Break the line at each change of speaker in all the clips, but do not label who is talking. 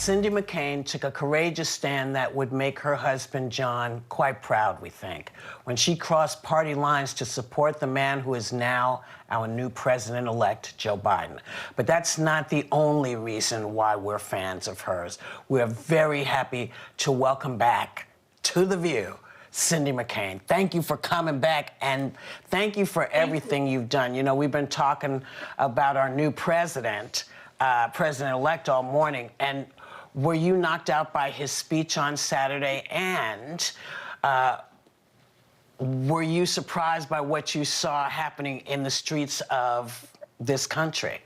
Cindy McCain took a courageous stand that would make her husband, John, quite proud, we think, when she crossed party lines to support the man who is now our new president-elect, Joe Biden. But that's not the only reason why we're fans of hers. We're very happy to welcome back to The View, Cindy McCain. Thank you for coming back, and thank you for everything you've done. You know, we've been talking about our new president, president-elect all morning, and were you knocked out by his speech on Saturday? And were you surprised by what you saw happening in the streets of this country?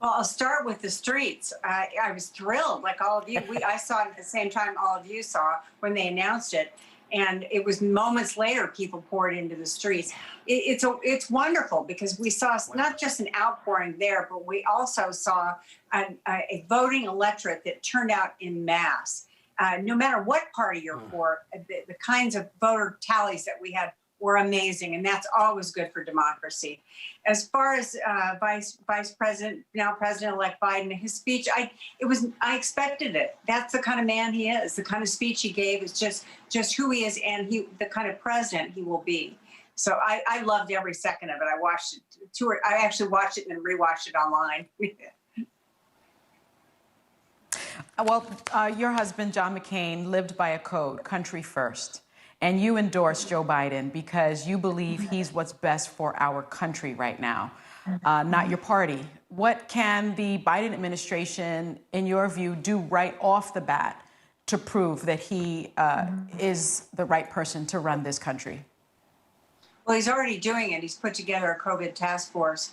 Well, I'll start with the streets. I was thrilled, like all of you. I saw it at the same time all of you saw when they announced it. And it was moments later people poured into the streets. It's wonderful because we saw not just an outpouring there, but we also saw a voting electorate that turned out en masse. No matter what party you're for, the kinds of voter tallies that we had were amazing, and that's always good for democracy. As far as Vice President, now President-elect Biden, his speech, I expected it. That's the kind of man he is. The kind of speech he gave is just who he is, and the kind of president he will be. So I loved every second of it. I watched it. I actually watched it and then rewatched it online.
Well, your husband, John McCain, lived by a code, country first. And you endorse Joe Biden because you believe he's what's best for our country right now, not your party. What can the Biden administration, in your view, do right off the bat to prove that he is the right person to run this country?
Well, he's already doing it. He's put together a COVID task force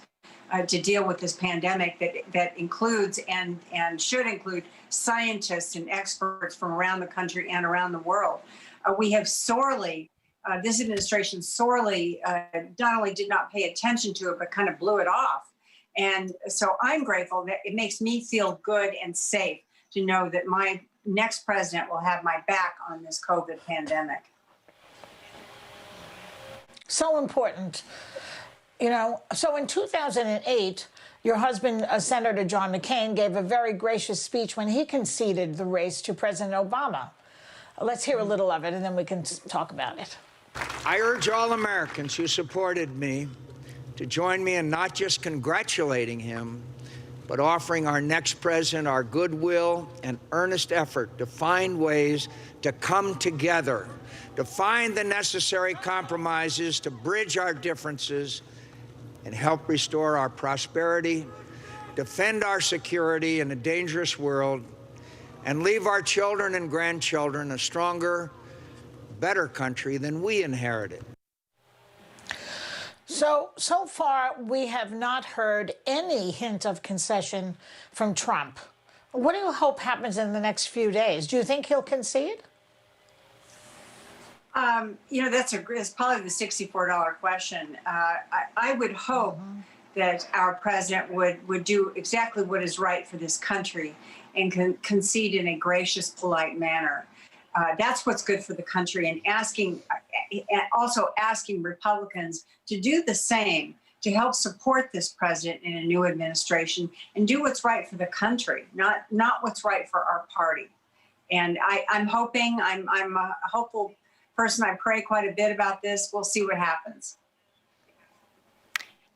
to deal with this pandemic that includes and should include scientists and experts from around the country and around the world. We have this administration sorely not only did not pay attention to it, but kind of blew it off. And so I'm grateful that it makes me feel good and safe to know that my next president will have my back on this COVID pandemic.
So important. You know, so in 2008, your husband, Senator John McCain, gave a very gracious speech when he conceded the race to President Obama. Let's hear a little of it, and then we can talk about it.
I urge all Americans who supported me to join me in not just congratulating him, but offering our next president our goodwill and earnest effort to find ways to come together, to find the necessary compromises, to bridge our differences, and help restore our prosperity, defend our security in a dangerous world, and leave our children and grandchildren a stronger, better country than we inherited.
So far, we have not heard any hint of concession from Trump. What do you hope happens in the next few days? Do you think he'll concede?
You know, that's probably the $64 question. I would hope that our president would do exactly what is right for this country and concede in a gracious, polite manner. That's what's good for the country, and also asking Republicans to do the same, to help support this president in a new administration and do what's right for the country, not what's right for our party. And I'm hoping, I'm a hopeful person. I pray quite a bit about this. We'll see what happens.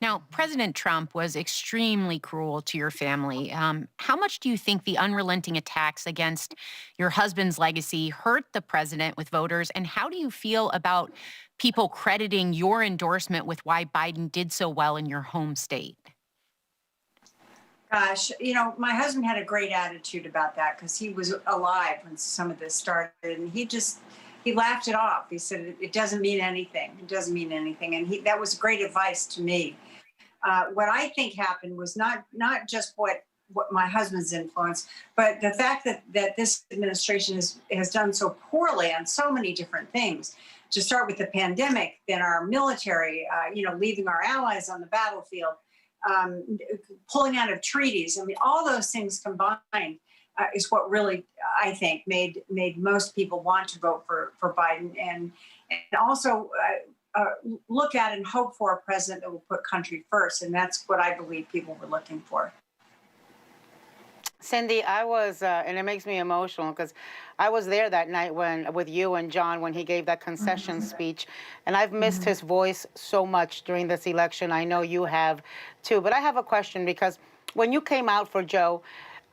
Now, President Trump was extremely cruel to your family. How much do you think the unrelenting attacks against your husband's legacy hurt the president with voters? And how do you feel about people crediting your endorsement with why Biden did so well in your home state?
Gosh, you know, my husband had a great attitude about that because he was alive when some of this started, and he laughed it off. He said, it doesn't mean anything. It doesn't mean anything. And that was great advice to me. What I think happened was not just what my husband's influence, but the fact that this administration has done so poorly on so many different things. To start with the pandemic, then our military, leaving our allies on the battlefield, pulling out of treaties. I mean, all those things combined is what really, I think, made most people want to vote for Biden, and also look at and hope for a president that will put country first. And that's what I believe people were looking for.
Cindy, I was, and it makes me emotional because I was there that night with you and John when he gave that concession speech, and I've missed his voice so much during this election. I know you have too, but I have a question because when you came out for Joe,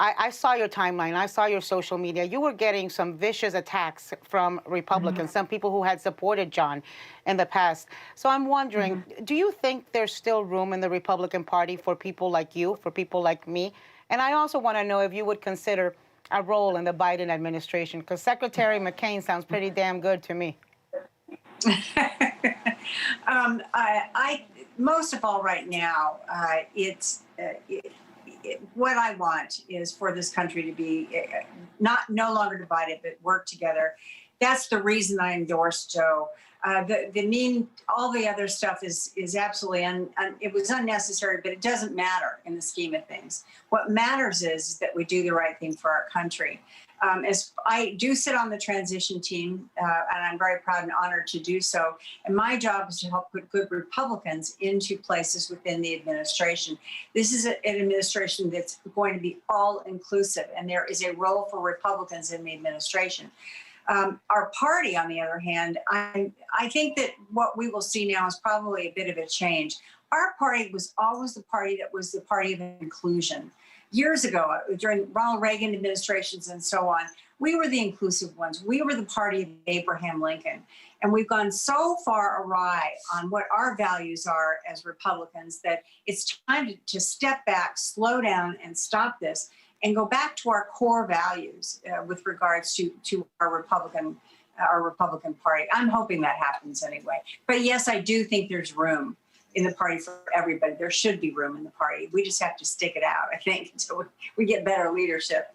I saw your timeline, I saw your social media. You were getting some vicious attacks from Republicans, some people who had supported John in the past. So I'm wondering, do you think there's still room in the Republican Party for people like you, for people like me? And I also want to know if you would consider a role in the Biden administration, because Secretary McCain sounds pretty damn good to me.
I most of all right now, what I want is for this country to be no longer divided, but work together. That's the reason I endorsed Joe. All the other stuff is absolutely, it was unnecessary, but it doesn't matter in the scheme of things. What matters is that we do the right thing for our country. As I do sit on the transition team, and I'm very proud and honored to do so. And my job is to help put good Republicans into places within the administration. This is an administration that's going to be all inclusive, and there is a role for Republicans in the administration. Our party, on the other hand, I think that what we will see now is probably a bit of a change. Our party was always the party that was the party of inclusion. Years ago, during Ronald Reagan administrations and so on, we were the inclusive ones. We were the party of Abraham Lincoln. And we've gone so far awry on what our values are as Republicans that it's time to step back, slow down, and stop this and go back to our core values with regards to our Republican Party. I'm hoping that happens anyway. But yes, I do think there's room in the party for everybody. There should be room in the party. We just have to stick it out, I think, until we get better leadership.